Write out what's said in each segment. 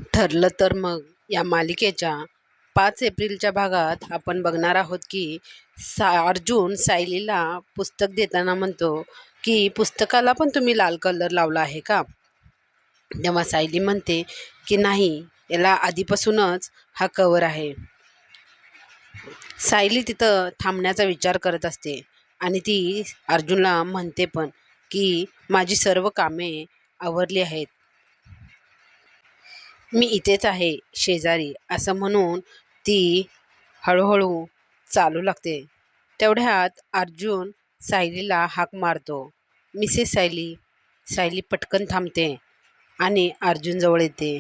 ठरलं तर मग या मालिकेच्या 5 एप्रिलच्या भागात आपण बघणार आहोत की अर्जुन सायलीला पुस्तक देताना म्हणतो की पुस्तकाला पण तुम्ही लाल कलर लावला आहे का? तेव्हा सायली म्हणते की नाही, याला आधीपासूनच हा कवर आहे. सायली तिथं थांबण्याचा विचार करत असते आणि ती अर्जुनला म्हणते पण की माझी सर्व कामे आवरली आहेत, मी इथेच आहे शेजारी, असं म्हणून ती हळूहळू चालू लागते. तेवढ्यात अर्जुन सायलीला हाक मारतो, मिसेस सायली. सायली पटकन थांबते आणि अर्जुनजवळ येते.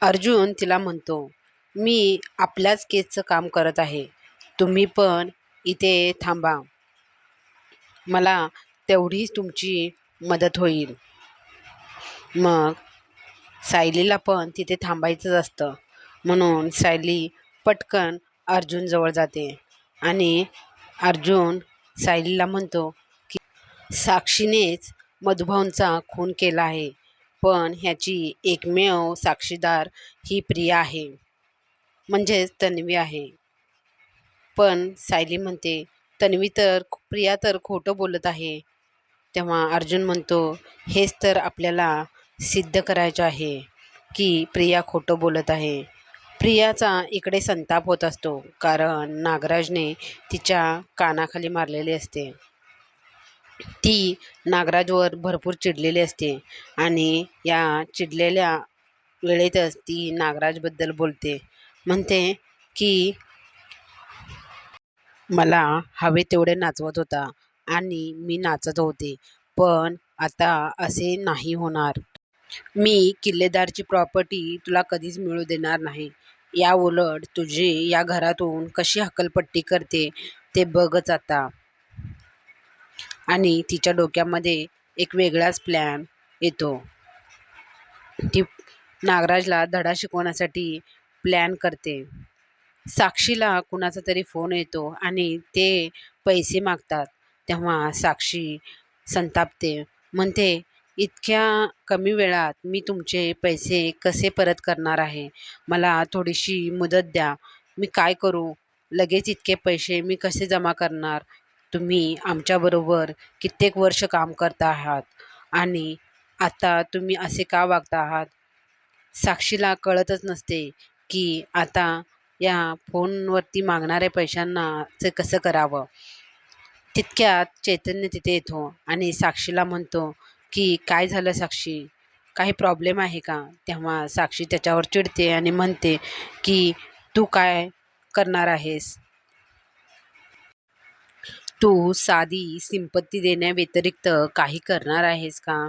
अर्जुन तिला म्हणतो, मी आपल्याच केसचं काम करत आहे, तुम्ही पण इथे थांबा, मला तेवढीच तुमची मदत होईल. मग सायलीला पण तिथे थांबायचंच असतं, म्हणून सायली पटकन अर्जुनजवळ जाते आणि अर्जुन सायलीला म्हणतो की साक्षीनेच मधुभाऊंचा खून केला आहे, पण ह्याची एकमेव साक्षीदार ही प्रिया आहे, म्हणजेच तन्वी आहे. पण सायली म्हणते, प्रिया तर खोटं बोलत आहे. तेव्हा अर्जुन म्हणतो, हेच तर आपल्याला सिद्ध करायचं आहे की प्रिया खोटं बोलत आहे. प्रियाचा इकडे संताप होत असतो, कारण नागराजने तिच्या कानाखाली मारलेली असते. ती नागराजवर भरपूर चिडलेली असते आणि या चिडलेल्या वेळेतच ती नागराजबद्दल बोलते, म्हणते की मला हवे तेवढे नाचवत होता आणि मी नाचत होते, पण आता असे नाही होणार. मी किल्लेदारची प्रॉपर्टी तुला कधीच मिळू देणार नाही. या उलट तुझी या घरातून कशी हकलपट्टी करते ते बघच आता. आणि तिच्या डोक्यामध्ये एक वेगळाच प्लॅन येतो. ती नागराजला धडा शिकवण्यासाठी प्लॅन करते. साक्षीला कुणाचा तरी फोन येतो आणि ते पैसे मागतात. तेव्हा साक्षी संतापते, म्हणते, इतक्या कमी वेळात मी तुमचे पैसे कसे परत करणार आहे? मला थोडीशी मुदत द्या. मी काय करू? लगेच इतके पैसे मी कसे जमा करणार? तुम्ही आमच्याबरोबर कित्येक वर्ष काम करता आहात आणि आता तुम्ही असे का वागता आहात? साक्षीला कळतच नसते की आता या फोनवरती मागणाऱ्या पैशांनाचं कसं करावं. तितक्यात चैतन्य तिथे येतो आणि साक्षीला म्हणतो की काय झालं साक्षी, काही प्रॉब्लेम आहे का? तेव्हा साक्षी त्याच्यावर चिडते आणि म्हणते की तू काय करणार आहेस? तू साधी सिंपत्ती देण्याव्यतिरिक्त काही करणार आहेस का?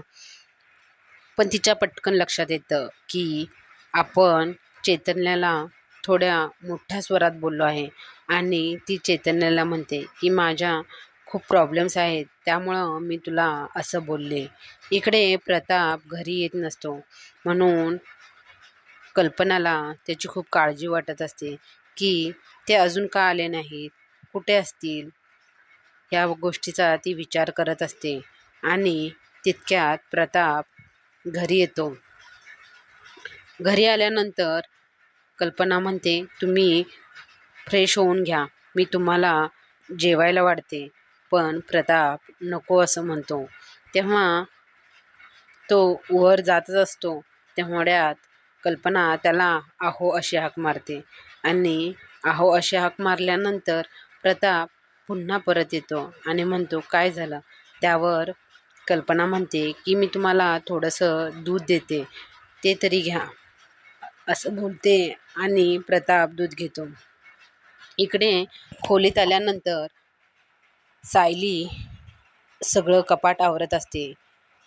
पण तिच्या पटकन लक्षात येतं की आपण चैतन्याला थोड्या मोठ्या स्वरात बोललो आहे आणि ती चैतन्याला म्हणते की माझ्या खूप प्रॉब्लेम्स आहेत, त्यामुळं मी तुला असं बोलले. इकडे प्रताप घरी येत नसतो, म्हणून कल्पनाला त्याची खूप काळजी वाटत असते की ते अजून का आले नाहीत, कुठे असतील, या गोष्टीचा ती विचार करत असते. आणि तितक्यात प्रताप घरी येतो. घरी आल्यानंतर कल्पना म्हणते, तुम्ही फ्रेश होऊन घ्या, मी तुम्हाला जेवायला वाढते. पण प्रताप नको असं म्हणतो. तेव्हा तो वर जातच असतो, तेवढ्यात कल्पना त्याला आहो अशी हाक मारते आणि आहो अशी हाक मारल्यानंतर प्रताप पुन्हा परत येतो आणि म्हणतो, काय झालं? त्यावर कल्पना म्हणते की मी तुम्हाला थोडंसं दूध देते, ते तरी घ्या, असं बोलते आणि प्रताप दूध घेतो. इकडे खोलीत आल्यानंतर सायली सगळं कपाट आवरत असते.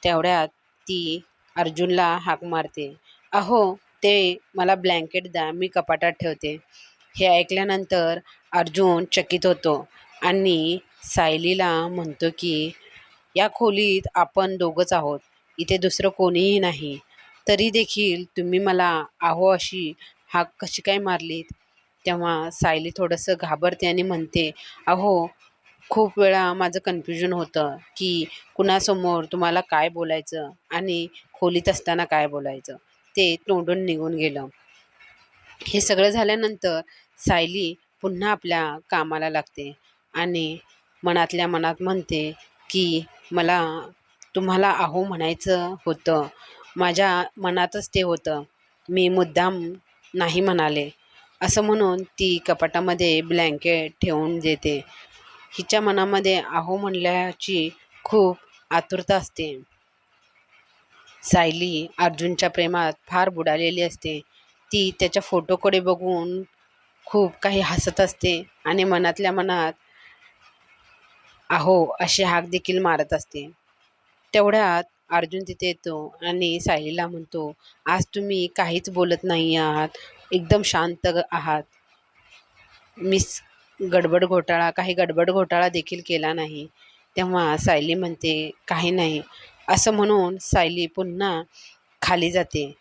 तेवढ्यात ती अर्जुनला हाक मारते, अहो ते मला ब्लँकेट द्या, मी कपाटात ठेवते. हे ऐकल्यानंतर अर्जुन चकित होतो आणि सायलीला म्हणतो की या खोलीत आपण दोघंच आहोत, इथे दुसरं कोणीही नाही, तरी देखील तुम्ही मला आहो अशी हाक कशी काय मारलीत? तेव्हा सायली थोडंसं घाबरते आणि म्हणते, अहो खूप वेळा माझं कन्फ्युजन होतं की कुणासमोर तुम्हाला काय बोलायचं आणि खोलीत असताना काय बोलायचं. ते तोंडून निघून गेलं. हे सगळं झाल्यानंतर सायली पुन्हा आपल्या कामाला लागते आणि मनातल्या मनात म्हणते की मला तुम्हाला अहो म्हणायचं होतं. माझ्या मनातच ते होतं. मी मुद्दाम नाही म्हणाले. असं म्हणून ती कपाटामध्ये ब्लँकेट ठेवून देते. हिच्या मनामध्ये अहो म्हणल्याची खूप आतुरता असते. सायली अर्जुनच्या प्रेमात फार बुडालेली असते. ती त्याच्या फोटोकडे बघून खूप काही हसत असते आणि मनातल्या मनात अहो अशी हाक देखील मारत असते. तेवढ्यात अर्जुन तिथे येतो आणि सायलीला म्हणतो, आज तुम्ही काहीच बोलत नाही आहात, एकदम शांत आहात. मिस काही गडबड घोटाळा देखील केला नाही. तेव्हा सायली म्हणते, काही नाही. असं म्हणून सायली पुन्हा खाली जाते.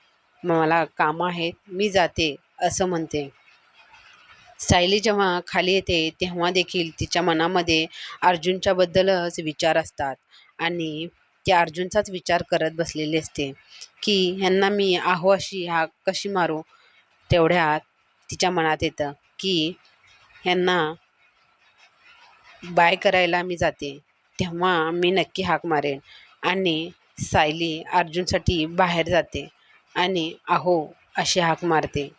मला कामं आहेत, मी जाते असं म्हणते. सायली जेव्हा खाली येते तेव्हा देखील तिच्या मनामध्ये अर्जुनच्या बद्दलच विचार असतात आणि ती अर्जुनचाच विचार करत बसलेली असते की ह्यांना मी आहो अशी हाक कशी मारू. तेवढ्यात तिच्या मनात येतं की ह्यांना बाय करायला मी जाते तेव्हा मी नक्की हाक मारेन आणि सायली अर्जुनसाठी बाहेर जाते आणि अहो अशी हाक मारते.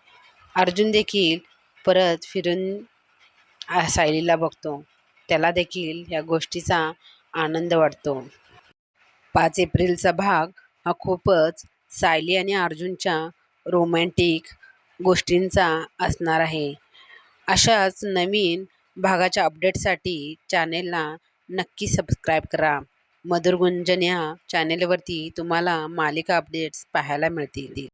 अर्जुन देखील परत फिरून सायलीला बघतो. त्याला देखील या गोष्टीचा आनंद वाटतो. 5 एप्रिलचा भाग हा खूपच सायली आणि अर्जुनच्या रोमॅन्टिक गोष्टींचा असणार आहे. अशाच नवीन भागाच्या अपडेटसाठी चॅनेलला नक्की सबस्क्राईब करा. मधुर गुंजन या चॅनेलवरती तुम्हाला मालिका अपडेट्स पाहायला मिळतील.